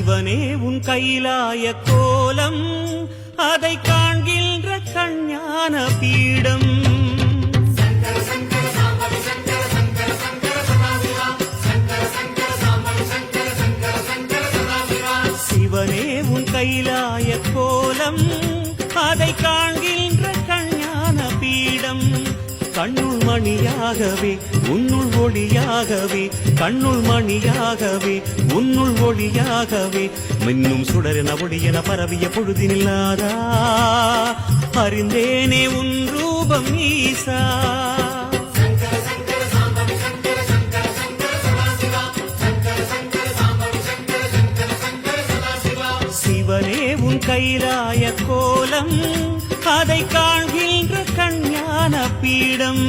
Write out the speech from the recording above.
சிவனே உன் கைலாய கோலம் அதை காண்கின்ற கஞ்ஞான பீடம் சிவனே உன் கைலாய கோலம் அதை காண்கின்ற கஞ்ஞான பீடம் கண்ணுள் மணியாகவே உன்னுள் ஒளியாகவே கண்ணுள் மணியாகவே உன்னுள் ஒளியாகவே மின்னும் சுடரென ஒளியென பரவிய பொழுதினில்லாதா அறிந்தேனே உன் ரூபம் ஈசா சிவனே உன் கைலாய கோலம் அதை காண்கின்ற கஞ்ஞான பீடம்